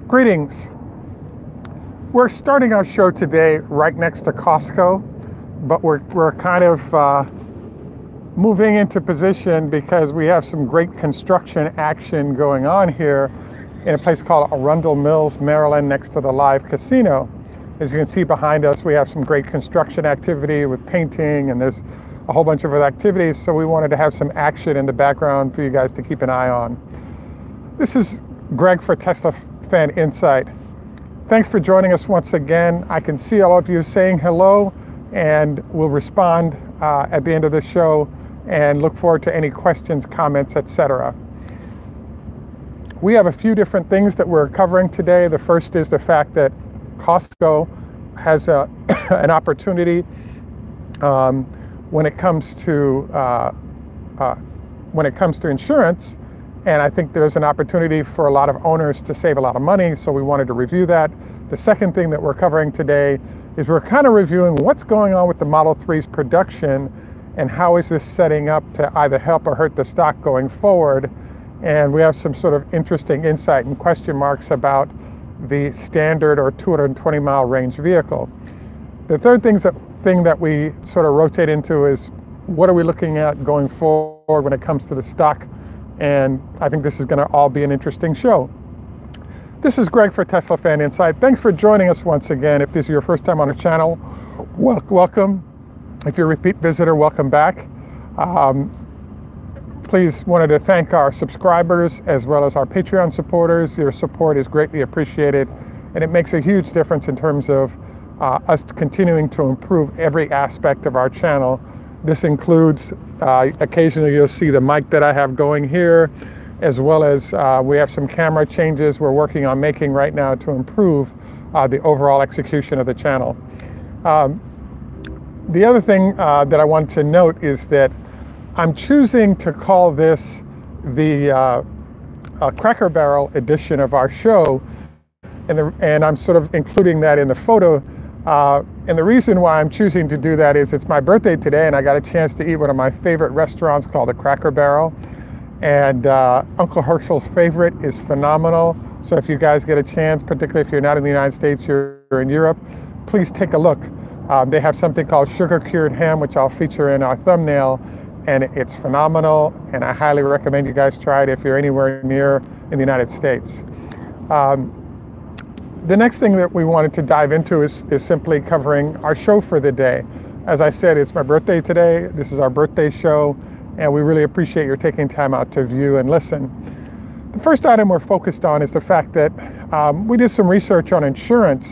Greetings. We're starting our show today right next to Costco, but we're kind of moving into position because we have some great construction action going on here in a place called Arundel Mills, Maryland, next to the Live Casino. As you can see behind us, we have some great construction activity with painting, and there's a whole bunch of other activities, so we wanted to have some action in the background for you guys to keep an eye on. This is Greg for Teslafaninsight. Thanks for joining us once again. I can see all of you saying hello, and we'll respond at the end of the show and look forward to any questions, comments, etc. We have a few different things that we're covering today. The first is the fact that Costco has an opportunity when it comes to insurance, and I think there's an opportunity for a lot of owners to save a lot of money, so we wanted to review that. The second thing that we're covering today is we're kind of reviewing what's going on with the Model 3's production and how is this setting up to either help or hurt the stock going forward. And we have some sort of interesting insight and question marks about the standard or 220 mile range vehicle. The third thing that we sort of rotate into is what are we looking at going forward when it comes to the stock, and I think this is going to all be an interesting show. This is Greg for Teslafaninsight. Thanks for joining us once again. If this is your first time on the channel, welcome. If you're a repeat visitor, welcome back. Please wanted to thank our subscribers as well as our Patreon supporters. Your support is greatly appreciated, and it makes a huge difference in terms of us continuing to improve every aspect of our channel. This includes occasionally you'll see the mic that I have going here, as well as we have some camera changes we're working on making right now to improve the overall execution of the channel. The other thing that I want to note is that I'm choosing to call this the Cracker Barrel edition of our show, and I'm sort of including that in the photo. And the reason why I'm choosing to do that is it's my birthday today, and I got a chance to eat one of my favorite restaurants called the Cracker Barrel. And Uncle Herschel's favorite is phenomenal. So if you guys get a chance, particularly if you're not in the United States, you're in Europe, please take a look. They have something called sugar-cured ham, which I'll feature in our thumbnail, and it's phenomenal, and I highly recommend you guys try it if you're anywhere near in the United States. The next thing that we wanted to dive into is simply covering our show for the day. As I said, it's my birthday today. This is our birthday show, and we really appreciate your taking time out to view and listen. The first item we're focused on is the fact that we did some research on insurance,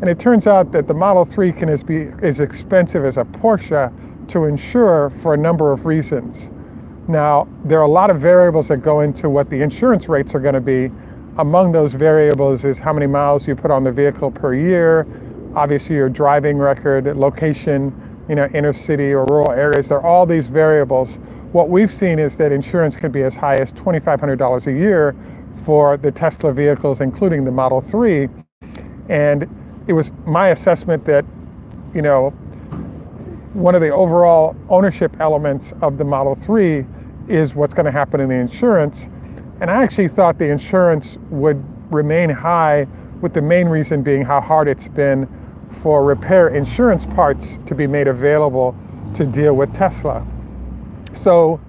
and it turns out that the Model 3 can be as expensive as a Porsche to insure for a number of reasons. Now, there are a lot of variables that go into what the insurance rates are going to be. Among those variables is how many miles you put on the vehicle per year, obviously your driving record, location, inner city or rural areas. There are all these variables. What we've seen is that insurance can be as high as $2,500 a year for the Tesla vehicles, including the Model 3. And it was my assessment that, one of the overall ownership elements of the Model 3 is what's going to happen in the insurance. And I actually thought the insurance would remain high, with the main reason being how hard it's been for repair insurance parts to be made available to deal with Tesla. So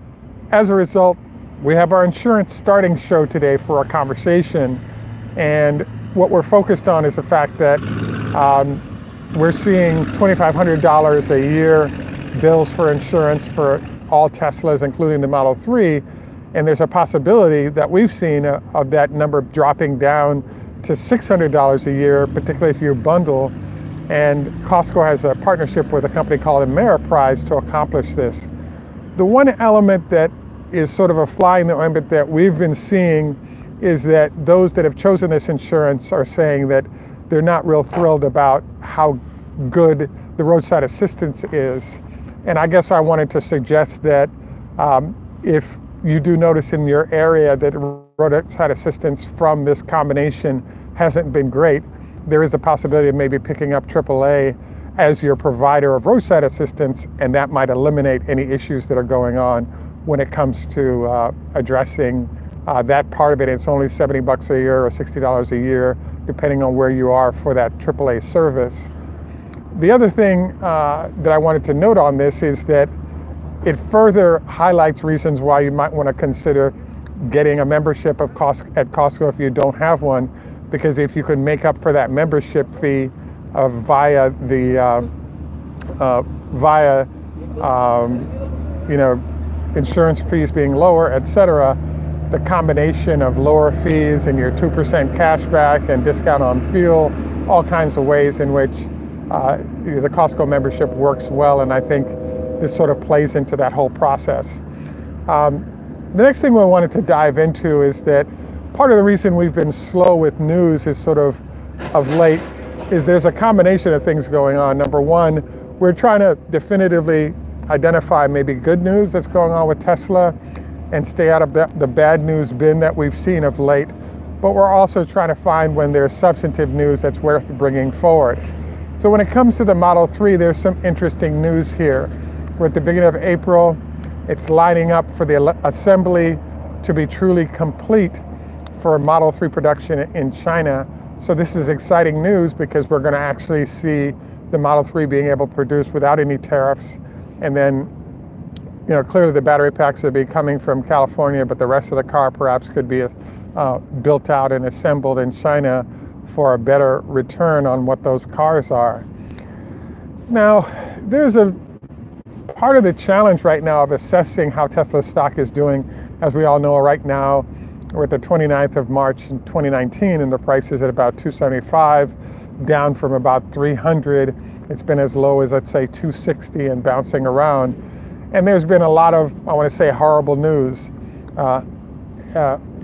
as a result, we have our insurance starting show today for our conversation. And what we're focused on is the fact that we're seeing $2,500 a year bills for insurance for all Teslas, including the Model 3. And there's a possibility that we've seen of that number dropping down to $600 a year, particularly if you bundle. And Costco has a partnership with a company called Ameraprise to accomplish this. The one element that is sort of a fly in the ointment that we've been seeing is that those that have chosen this insurance are saying that they're not real thrilled about how good the roadside assistance is. And I guess I wanted to suggest that if you do notice in your area that roadside assistance from this combination hasn't been great, there is the possibility of maybe picking up AAA as your provider of roadside assistance, and that might eliminate any issues that are going on when it comes to addressing that part of it, it's only $70 a year or $60 a year, depending on where you are for that AAA service. The other thing that I wanted to note on this is that it further highlights reasons why you might want to consider getting a membership at Costco if you don't have one, because if you can make up for that membership fee via insurance fees being lower, etc., the combination of lower fees and your 2% cash back and discount on fuel, all kinds of ways in which the Costco membership works well, and I think this sort of plays into that whole process. The next thing we wanted to dive into is that part of the reason we've been slow with news is sort of late is there's a combination of things going on. Number one, we're trying to definitively identify maybe good news that's going on with Tesla and stay out of the bad news bin that we've seen of late. But we're also trying to find when there's substantive news that's worth bringing forward. So when it comes to the Model 3, there's some interesting news here. We're at the beginning of April. It's lining up for the assembly to be truly complete for Model 3 production in China. So this is exciting news because we're going to actually see the Model 3 being able to produce without any tariffs. And then, clearly the battery packs will be coming from California, but the rest of the car perhaps could be built out and assembled in China for a better return on what those cars are. Now, there's a part of the challenge right now of assessing how Tesla stock is doing. As we all know, right now we're at the 29th of March in 2019 and the price is at about 275, down from about 300. It's been as low as, let's say, 260 and bouncing around. And there's been a lot of, I want to say, horrible news.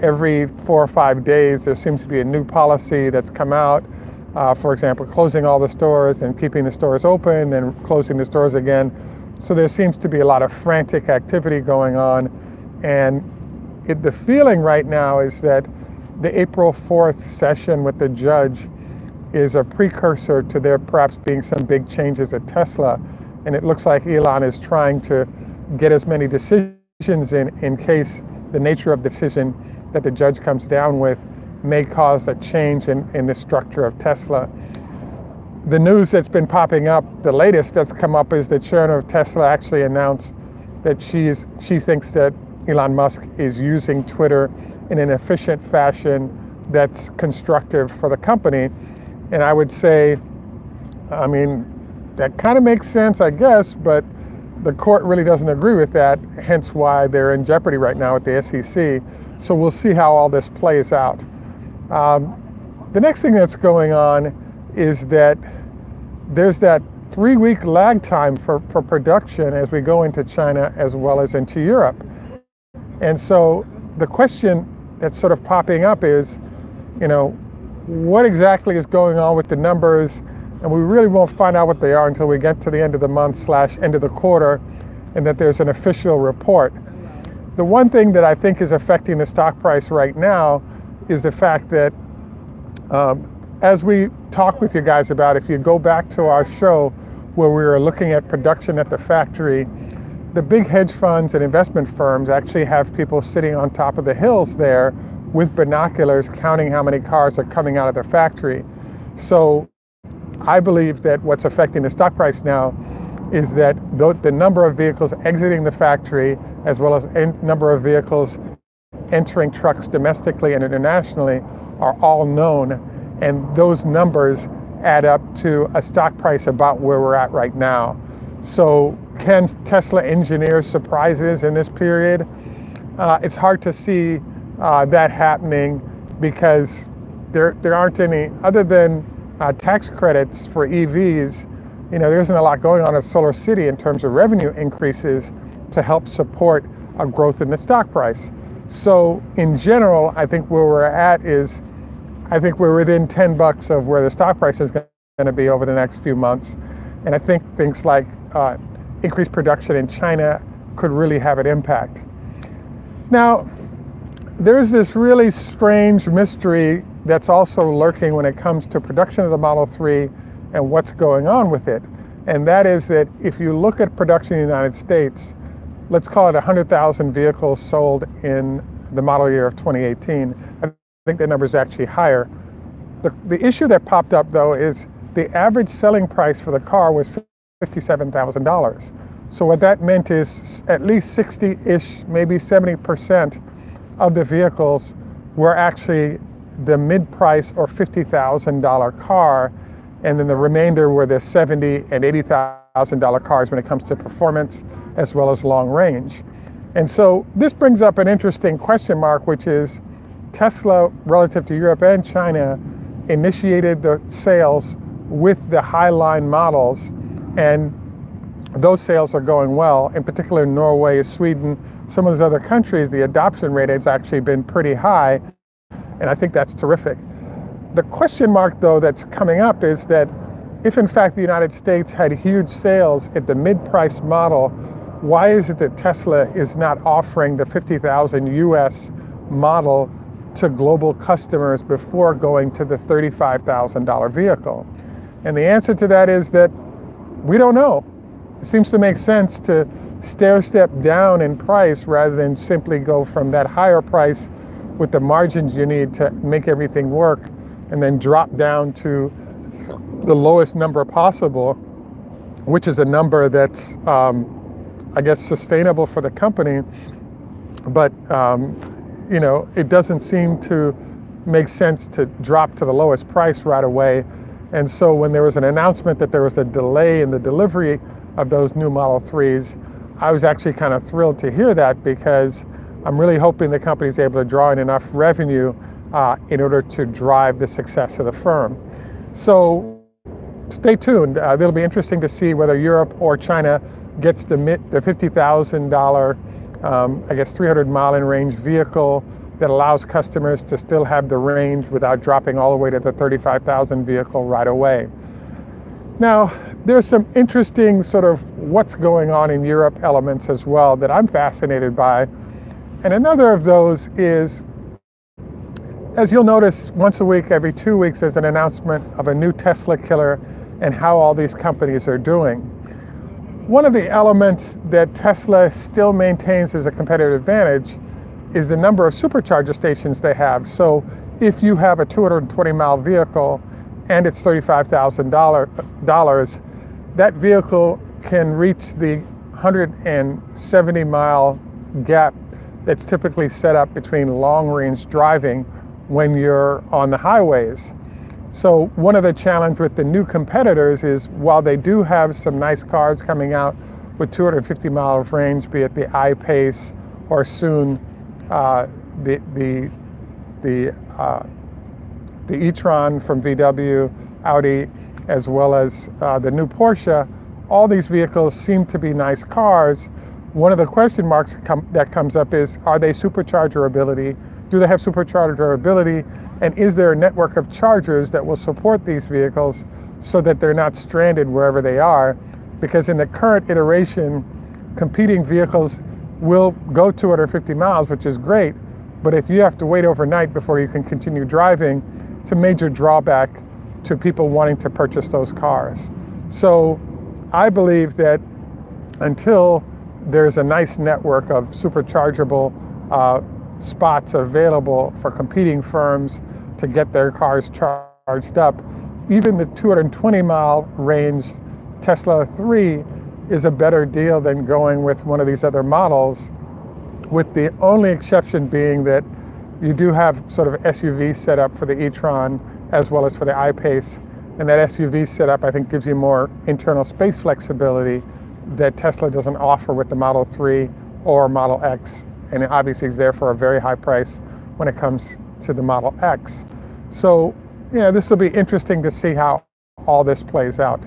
Every 4 or 5 days there seems to be a new policy that's come out. For example, closing all the stores and keeping the stores open and closing the stores again. So there seems to be a lot of frantic activity going on. And the feeling right now is that the April 4th session with the judge is a precursor to there perhaps being some big changes at Tesla. And it looks like Elon is trying to get as many decisions in case the nature of decision that the judge comes down with may cause a change in the structure of Tesla. The news that's been popping up, the latest that's come up, is the chairman of Tesla actually announced that she thinks that Elon Musk is using Twitter in an efficient fashion that's constructive for the company. And I would say, I mean, that kind of makes sense, I guess, but the court really doesn't agree with that, hence why they're in jeopardy right now with the SEC. So we'll see how all this plays out. The next thing that's going on is that there's that 3-week lag time for production as we go into China as well as into Europe. And so the question that's sort of popping up is, what exactly is going on with the numbers? And we really won't find out what they are until we get to the end of the month / end of the quarter and that there's an official report. The one thing that I think is affecting the stock price right now is the fact that as we talk with you guys about, if you go back to our show where we were looking at production at the factory, the big hedge funds and investment firms actually have people sitting on top of the hills there with binoculars counting how many cars are coming out of the factory. So I believe that what's affecting the stock price now is that the number of vehicles exiting the factory as well as number of vehicles entering trucks domestically and internationally are all known, and those numbers add up to a stock price about where we're at right now. So can Tesla engineer surprises in this period? It's hard to see that happening because there aren't any, other than tax credits for EVs, there isn't a lot going on at Solar City in terms of revenue increases to help support a growth in the stock price. So in general, I think where we're at is, I think we're within $10 of where the stock price is going to be over the next few months. And I think things like increased production in China could really have an impact. Now, there's this really strange mystery that's also lurking when it comes to production of the Model 3 and what's going on with it. And that is that if you look at production in the United States, let's call it 100,000 vehicles sold in the model year of 2018. I think the number is actually higher. The issue that popped up, though, is the average selling price for the car was $57,000. So what that meant is at least 60-ish, maybe 70% of the vehicles were actually the mid-price or $50,000 car, and then the remainder were the $70,000 and $80,000 cars when it comes to performance as well as long range. And so this brings up an interesting question mark, which is Tesla, relative to Europe and China, initiated the sales with the high-line models, and those sales are going well. In particular, Norway, Sweden, some of those other countries, the adoption rate has actually been pretty high, and I think that's terrific. The question mark, though, that's coming up is that if in fact the United States had huge sales at the mid-price model, why is it that Tesla is not offering the 50,000 US model to global customers before going to the $35,000 vehicle? And the answer to that is that we don't know. It seems to make sense to stair-step down in price rather than simply go from that higher price with the margins you need to make everything work and then drop down to the lowest number possible, which is a number that's, I guess, sustainable for the company. But, you know, it doesn't seem to make sense to drop to the lowest price right away. And so when there was an announcement that there was a delay in the delivery of those new Model 3s, I was actually kind of thrilled to hear that, because I'm really hoping the company is able to draw in enough revenue in order to drive the success of the firm. So stay tuned. It'll be interesting to see whether Europe or China gets the $50,000, I guess 300 mile in range vehicle that allows customers to still have the range without dropping all the way to the 35,000 vehicle right away. Now, there's some interesting sort of what's going on in Europe elements as well that I'm fascinated by. And another of those is, as you'll notice, once a week, every 2 weeks, there's an announcement of a new Tesla killer and how all these companies are doing. One of the elements that Tesla still maintains as a competitive advantage is the number of supercharger stations they have. So if you have a 220 mile vehicle and it's $35,000, that vehicle can reach the 170 mile gap that's typically set up between long range driving when you're on the highways. So one of the challenges with the new competitors is, while they do have some nice cars coming out with 250 mile of range, be it the I-Pace or soon the e-tron from VW, Audi, as well as the new Porsche, all these vehicles seem to be nice cars. One of the question marks that comes up is, are they supercharger ability? Do they have supercharger ability? And is there a network of chargers that will support these vehicles so that they're not stranded wherever they are? Because in the current iteration, competing vehicles will go 250 miles, which is great, but if you have to wait overnight before you can continue driving, it's a major drawback to people wanting to purchase those cars. So I believe that until there's a nice network of superchargeable spots available for competing firms to get their cars charged up, even the 220 mile range Tesla 3 is a better deal than going with one of these other models, with the only exception being that you do have sort of SUV setup for the e-tron as well as for the I-Pace, and that SUV setup I think gives you more internal space flexibility that Tesla doesn't offer with the Model 3 or Model X, and it obviously is there for a very high price when it comes to the Model X. So, you know, this will be interesting to see how all this plays out.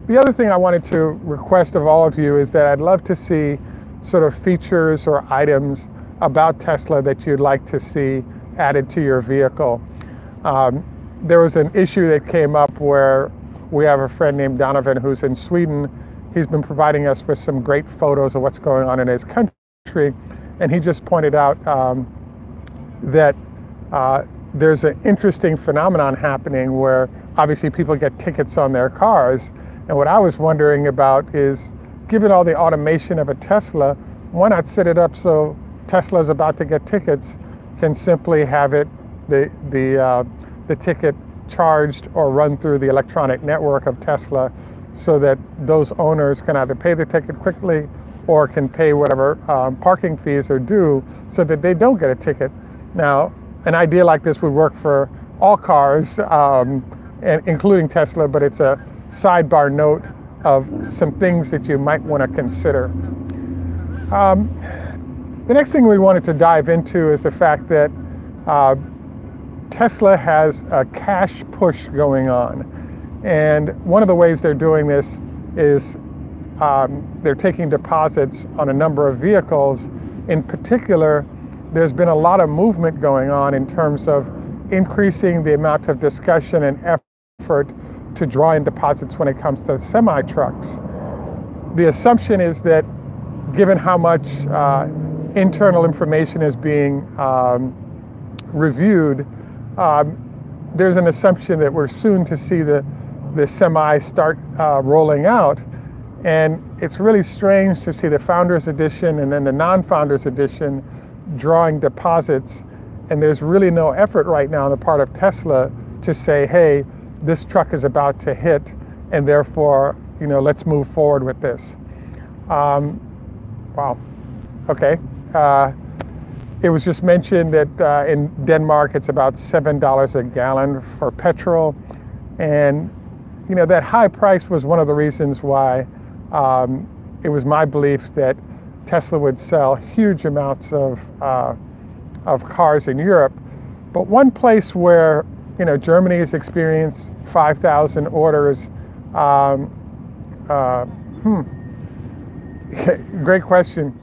The other thing I wanted to request of all of you is that I'd love to see sort of features or items about Tesla that you'd like to see added to your vehicle. There was an issue that came up where we have a friend named Donovan who's in Sweden. He's been providing us with some great photos of what's going on in his country, and he just pointed out that there's an interesting phenomenon happening where obviously people get tickets on their cars. And what I was wondering about is, given all the automation of a Tesla, why not set it up so Tesla is about to get tickets, can simply have the ticket charged or run through the electronic network of Tesla, so that those owners can either pay the ticket quickly or can pay whatever parking fees are due, so that they don't get a ticket. Now, an idea like this would work for all cars, and including Tesla, but it's a sidebar note of some things that you might want to consider. The next thing we wanted to dive into is the fact that Tesla has a cash push going on. And one of the ways they're doing this is they're taking deposits on a number of vehicles. In particular, there's been a lot of movement going on in terms of increasing the amount of discussion and effort to draw in deposits when it comes to semi-trucks. The assumption is that given how much internal information is being reviewed, there's an assumption that we're soon to see the semi start rolling out. And it's really strange to see the Founders Edition and then the non-Founders Edition drawing deposits, and there's really no effort right now on the part of Tesla to say, hey, this truck is about to hit, and therefore, let's move forward with this. Wow. Okay. It was just mentioned that in Denmark it's about $7 a gallon for petrol, and that high price was one of the reasons why it was my belief that Tesla would sell huge amounts of cars in Europe. But one place where Germany has experienced 5,000 orders. Great question.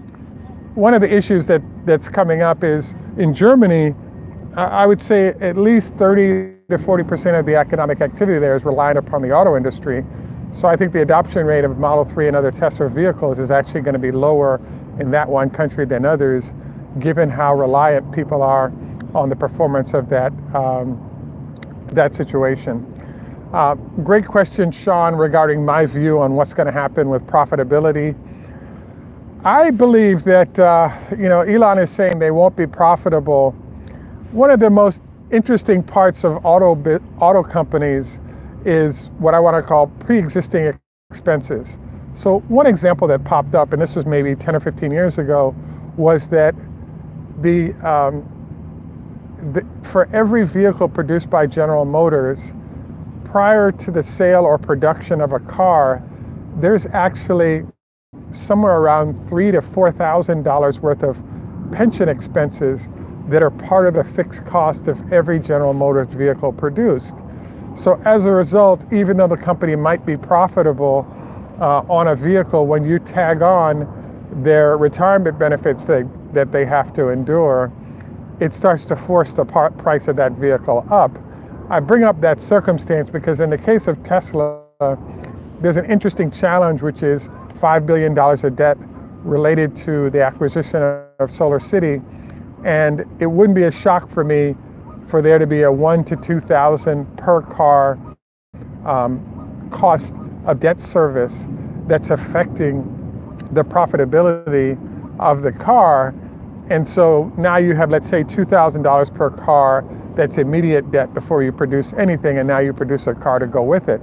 One of the issues that's coming up is in Germany, I would say at least 30 to 40% of the economic activity there is reliant upon the auto industry. So I think the adoption rate of Model 3 and other Tesla vehicles is actually going to be lower in that one country than others, given how reliant people are on the performance of that situation. Great question, Sean, regarding my view on what's going to happen with profitability. I believe that Elon is saying they won't be profitable. One of the most interesting parts of auto companies is what I want to call pre-existing expenses. So one example that popped up, and this was maybe 10 or 15 years ago, was that for every vehicle produced by General Motors, prior to the sale or production of a car, there's actually somewhere around $3,000 to $4,000 worth of pension expenses that are part of the fixed cost of every General Motors vehicle produced. So as a result, even though the company might be profitable on a vehicle, when you tag on their retirement benefits that they have to endure, it starts to force the price of that vehicle up. I bring up that circumstance because in the case of Tesla, there's an interesting challenge, which is $5 billion of debt related to the acquisition of Solar City. And it wouldn't be a shock for me for there to be a $1,000 to $2,000 per car cost of debt service that's affecting the profitability of the car. And so now you have, let's say, $2,000 per car that's immediate debt before you produce anything, and now you produce a car to go with it.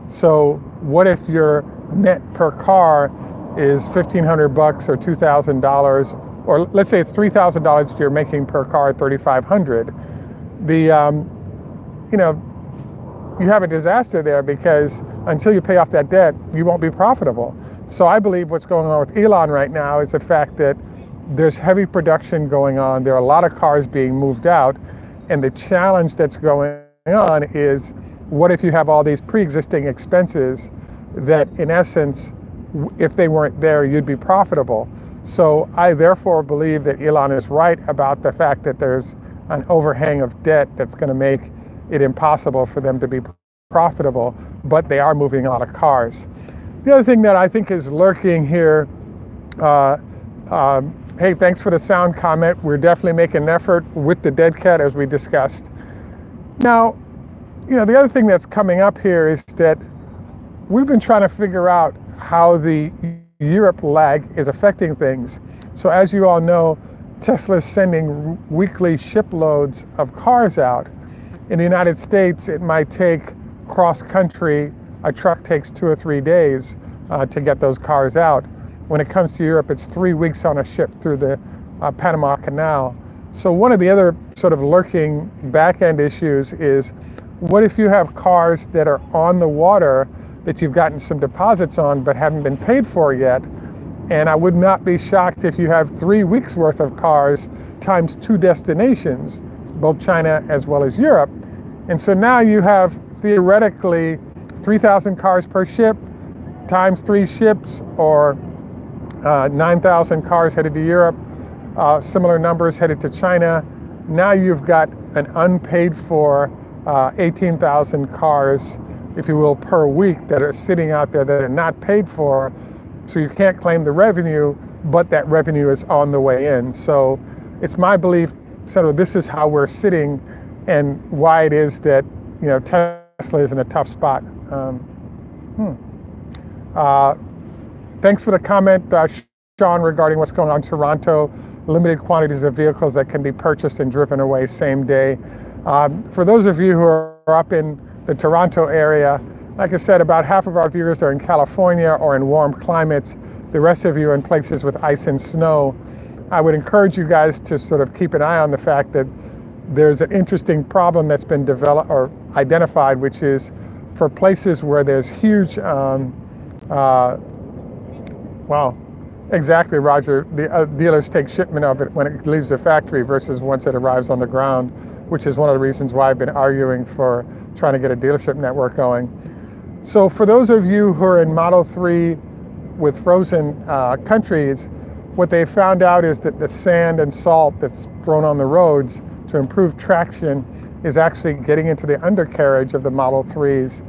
So what if your net per car is $1,500 or $2,000, or let's say it's $3,000 you're making per car at $3,500? You have a disaster there, because until you pay off that debt, you won't be profitable. So I believe what's going on with Elon right now is the fact that there's heavy production going on. There are a lot of cars being moved out. And the challenge that's going on is, what if you have all these pre-existing expenses that, in essence, if they weren't there, you'd be profitable? So I therefore believe that Elon is right about the fact that there's an overhang of debt that's going to make it impossible for them to be profitable, but they are moving a lot of cars. The other thing that I think is lurking here, hey, thanks for the sound comment. We're definitely making an effort with the dead cat, as we discussed. Now, the other thing that's coming up here is that we've been trying to figure out how the Europe lag is affecting things. So as you all know, Tesla's sending weekly shiploads of cars out. In the United States, it might take cross-country, a truck takes 2 or 3 days to get those cars out. When it comes to Europe, it's 3 weeks on a ship through the Panama Canal. So one of the other sort of lurking back-end issues is, what if you have cars that are on the water that you've gotten some deposits on but haven't been paid for yet? And I would not be shocked if you have 3 weeks worth of cars times 2 destinations, both China as well as Europe. And so now you have theoretically 3,000 cars per ship times 3 ships, or 9,000 cars headed to Europe, similar numbers headed to China. Now you've got an unpaid for 18,000 cars, if you will, per week that are sitting out there that are not paid for. So you can't claim the revenue, but that revenue is on the way in. So it's my belief, so this is how we're sitting and why it is that, you know, Tesla is in a tough spot. Thanks for the comment, Sean, regarding what's going on in Toronto. Limited quantities of vehicles that can be purchased and driven away same day. For those of you who are up in the Toronto area, like I said, about half of our viewers are in California or in warm climates. The rest of you are in places with ice and snow. I would encourage you guys to sort of keep an eye on the fact that there's an interesting problem that's been developed or identified, which is for places where there's huge, well, exactly, Roger, the dealers take shipment of it when it leaves the factory versus once it arrives on the ground, which is one of the reasons why I've been arguing for trying to get a dealership network going. So for those of you who are in Model 3 with frozen countries, what they found out is that the sand and salt that's thrown on the roads to improve traction is actually getting into the undercarriage of the Model 3s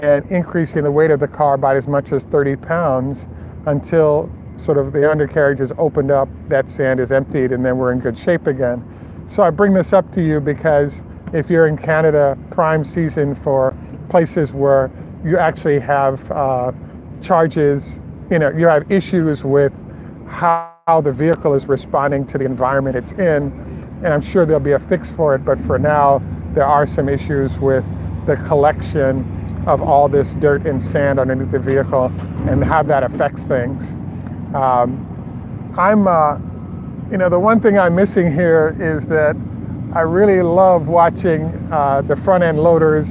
and increasing the weight of the car by as much as 30 pounds until sort of the undercarriage is opened up, that sand is emptied, and then we're in good shape again. So I bring this up to you because if you're in Canada, prime season for places where you actually have charges, you know, you have issues with how the vehicle is responding to the environment it's in, and I'm sure there'll be a fix for it, but for now, there are some issues with the collection of all this dirt and sand underneath the vehicle and how that affects things. You know, the one thing I'm missing here is that I really love watching the front-end loaders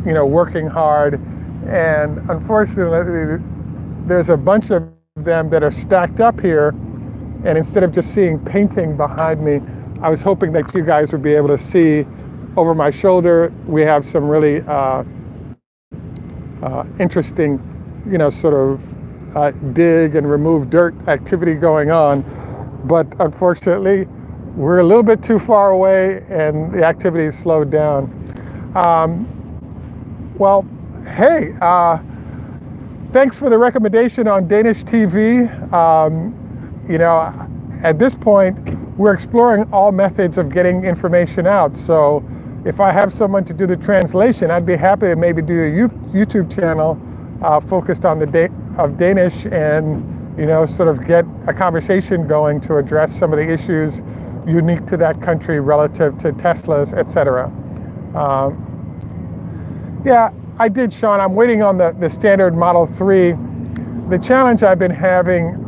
you know, working hard, and unfortunately there's a bunch of them that are stacked up here, and instead of just seeing painting behind me, I was hoping that you guys would be able to see over my shoulder. We have some really interesting, you know, sort of dig and remove dirt activity going on, but unfortunately we're a little bit too far away and the activity is slowed down. Well, hey, thanks for the recommendation on Danish TV. You know, at this point, we're exploring all methods of getting information out. So if I have someone to do the translation, I'd be happy to maybe do a YouTube channel focused on the Danish and, you know, sort of get a conversation going to address some of the issues unique to that country relative to Teslas, etc. Yeah, I did, Sean. I'm waiting on the standard Model 3. The challenge I've been having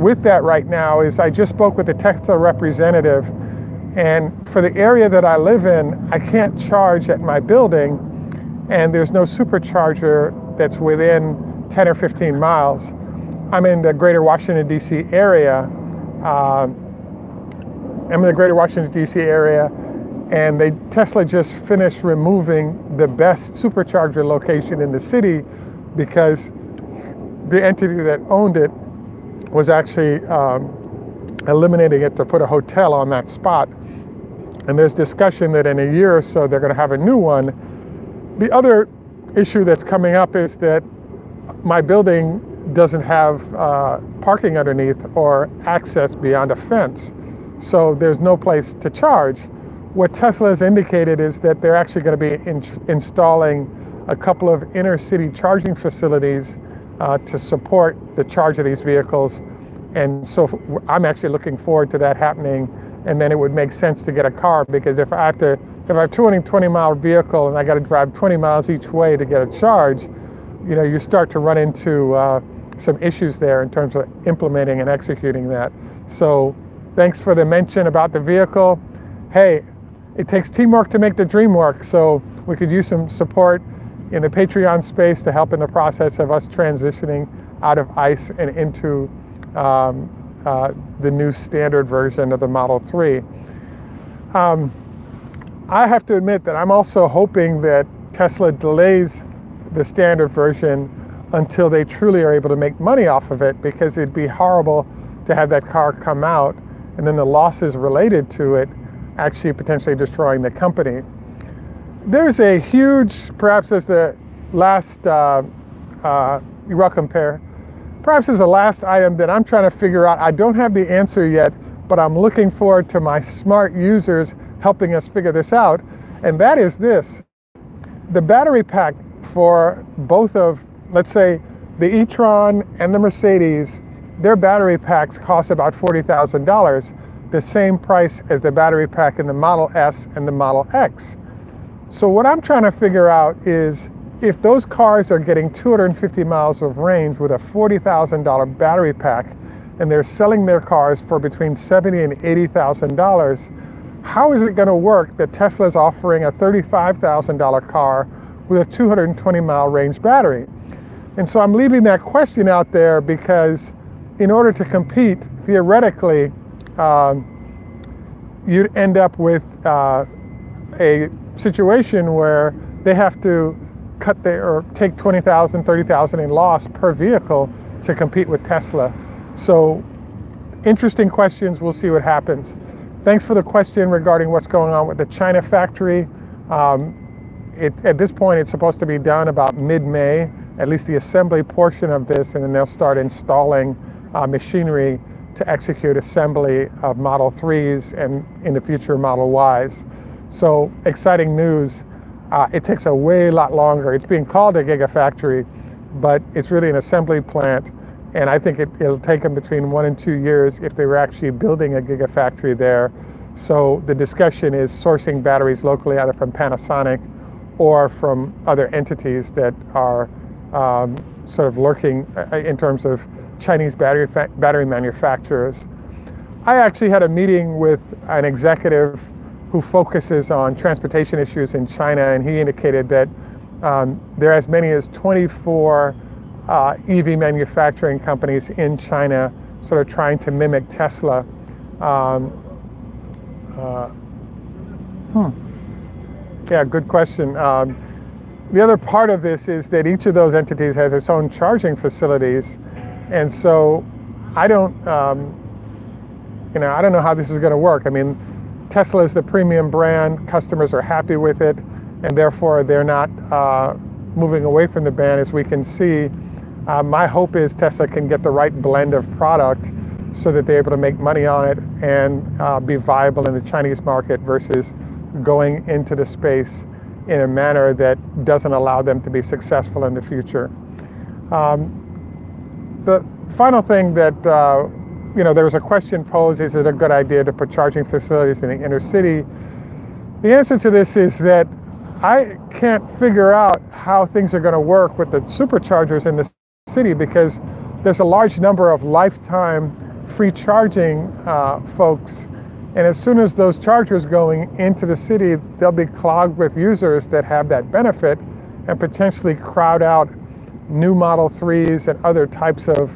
with that right now is I just spoke with the Tesla representative, and for the area that I live in, I can't charge at my building, and there's no supercharger that's within 10 or 15 miles. I'm in the greater Washington, D.C. area. And Tesla just finished removing the best supercharger location in the city because the entity that owned it was actually eliminating it to put a hotel on that spot. And there's discussion that in a year or so they're going to have a new one. The other issue that's coming up is that my building doesn't have parking underneath or access beyond a fence. So there's no place to charge. What Tesla has indicated is that they're actually going to be installing a couple of inner city charging facilities to support the charge of these vehicles. And so I'm actually looking forward to that happening. And then it would make sense to get a car, because if I have a 220-mile vehicle and I got to drive 20 miles each way to get a charge, you know, you start to run into some issues there in terms of implementing and executing that. So thanks for the mention about the vehicle. Hey, it takes teamwork to make the dream work. So we could use some support in the Patreon space to help in the process of us transitioning out of ICE and into the new standard version of the Model 3. I have to admit that I'm also hoping that Tesla delays the standard version until they truly are able to make money off of it, because it'd be horrible to have that car come out and then the losses related to it actually potentially destroying the company. There's a huge, perhaps as the last, you're welcome, Per. Perhaps as the last item that I'm trying to figure out, I don't have the answer yet, but I'm looking forward to my smart users helping us figure this out, and that is this. The battery pack for both of, let's say, the e-tron and the Mercedes, their battery packs cost about $40,000, the same price as the battery pack in the Model S and the Model X. So what I'm trying to figure out is, if those cars are getting 250 miles of range with a $40,000 battery pack, and they're selling their cars for between $70,000 and $80,000, how is it going to work that Tesla's offering a $35,000 car with a 220-mile range battery? And so I'm leaving that question out there, because in order to compete, theoretically, you'd end up with a situation where they have to take 20,000, 30,000 in loss per vehicle to compete with Tesla. So interesting questions. We'll see what happens. Thanks for the question regarding what's going on with the China factory. At this point, it's supposed to be done about mid-May, at least the assembly portion of this, and then they'll start installing machinery to execute assembly of Model 3s and in the future Model Ys. So exciting news. It takes a lot longer. It's being called a gigafactory, but it's really an assembly plant. And I think it'll take them between 1 and 2 years if they were actually building a gigafactory there. So the discussion is sourcing batteries locally, either from Panasonic or from other entities that are sort of lurking in terms of Chinese battery manufacturers. I actually had a meeting with an executive who focuses on transportation issues in China, and he indicated that there are as many as 24 EV manufacturing companies in China sort of trying to mimic Tesla. Yeah, good question. The other part of this is that each of those entities has its own charging facilities, and so I don't know how this is going to work. I mean, Tesla is the premium brand, customers are happy with it, and therefore they're not moving away from the brand, as we can see. My hope is Tesla can get the right blend of product so that they're able to make money on it and be viable in the Chinese market, versus going into the space in a manner that doesn't allow them to be successful in the future. The final thing that there was a question posed, is it a good idea to put charging facilities in the inner city? The answer to this is that I can't figure out how things are going to work with the superchargers in the city, because there's a large number of lifetime free charging folks, and as soon as those chargers going into the city, they'll be clogged with users that have that benefit, and potentially crowd out new Model 3s and other types of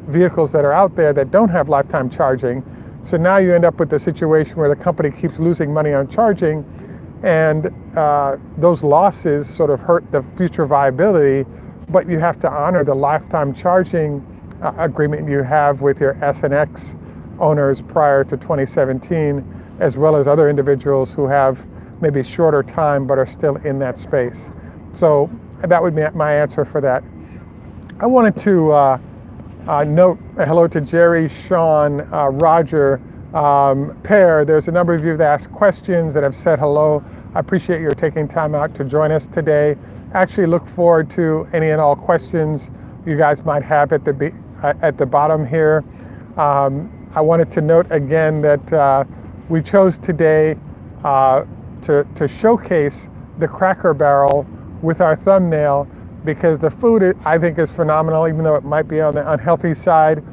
vehicles that are out there that don't have lifetime charging. So now you end up with the situation where the company keeps losing money on charging, and those losses sort of hurt the future viability, but you have to honor the lifetime charging agreement you have with your S and X owners prior to 2017, as well as other individuals who have maybe shorter time but are still in that space. So that would be my answer for that. I wanted to note hello to Jerry, Sean, Roger, Per. There's a number of you that asked questions, that have said hello. I appreciate your taking time out to join us today. Actually look forward to any and all questions you guys might have at the bottom here. I wanted to note again that we chose today to showcase the Cracker Barrel with our thumbnail because the food, I think, is phenomenal, even though it might be on the unhealthy side.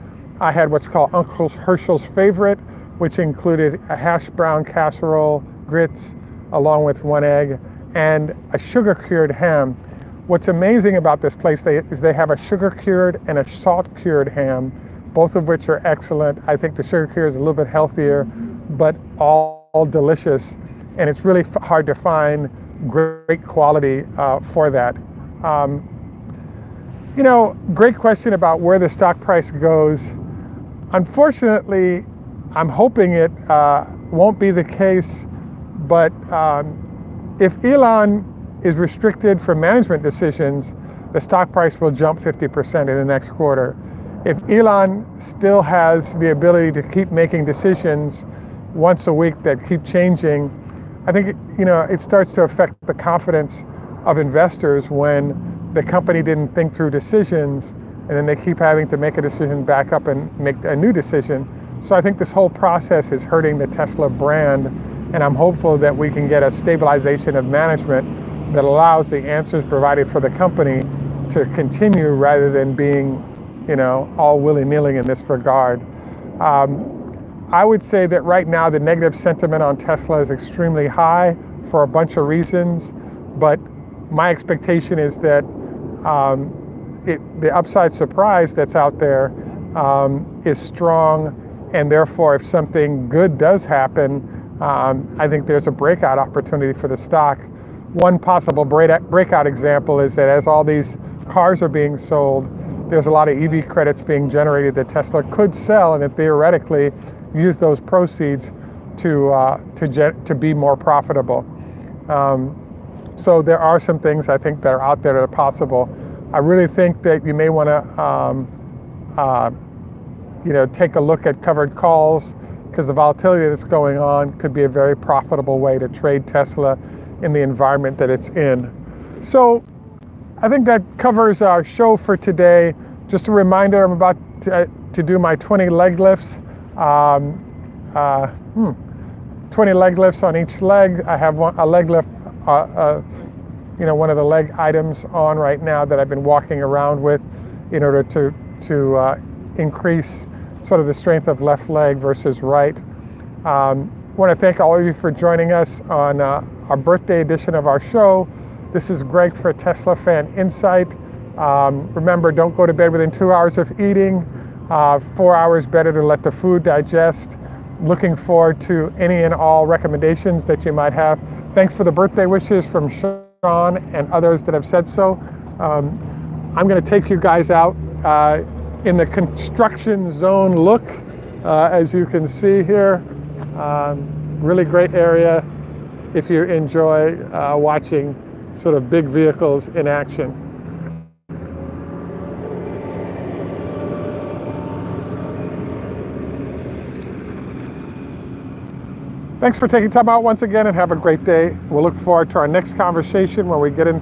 I had what's called Uncle Herschel's favorite, which included a hash brown casserole, grits, along with 1 egg, and a sugar-cured ham. What's amazing about this place is they have a sugar-cured and a salt-cured ham, both of which are excellent. I think the sugar-cured is a little bit healthier, but all delicious. And it's really hard to find great quality for that. You know, great question about where the stock price goes. Unfortunately, I'm hoping it won't be the case, but if Elon is restricted from management decisions, the stock price will jump 50% in the next quarter. If Elon still has the ability to keep making decisions once a week that keep changing, I think, you know, it starts to affect the confidence of investors when the company didn't think through decisions and then they keep having to make a decision back up and make a new decision. So I think this whole process is hurting the Tesla brand, and I'm hopeful that we can get a stabilization of management that allows the answers provided for the company to continue rather than being, you know, all willy-nilly in this regard. I would say that right now the negative sentiment on Tesla is extremely high for a bunch of reasons, but my expectation is that the upside surprise that's out there is strong, and therefore if something good does happen, I think there's a breakout opportunity for the stock. One possible breakout example is that as all these cars are being sold, there's a lot of EV credits being generated that Tesla could sell, and it theoretically use those proceeds to be more profitable. So there are some things I think that are out there that are possible. I really think that you may want to you know, take a look at covered calls, because the volatility that's going on could be a very profitable way to trade Tesla in the environment that it's in. So I think that covers our show for today. Just a reminder, I'm about to do my 20 leg lifts. 20 leg lifts on each leg. I have a leg lift, you know, one of the leg items on right now that I've been walking around with in order to increase sort of the strength of left leg versus right. I want to thank all of you for joining us on our birthday edition of our show. This is Greg for Teslafaninsight. Remember, don't go to bed within 2 hours of eating. 4 hours better to let the food digest. Looking forward to any and all recommendations that you might have. Thanks for the birthday wishes from Sean and others that have said so. I'm going to take you guys out in the construction zone look, as you can see here. Really great area if you enjoy watching sort of big vehicles in action. Thanks for taking time out once again, and have a great day. We'll look forward to our next conversation when we get into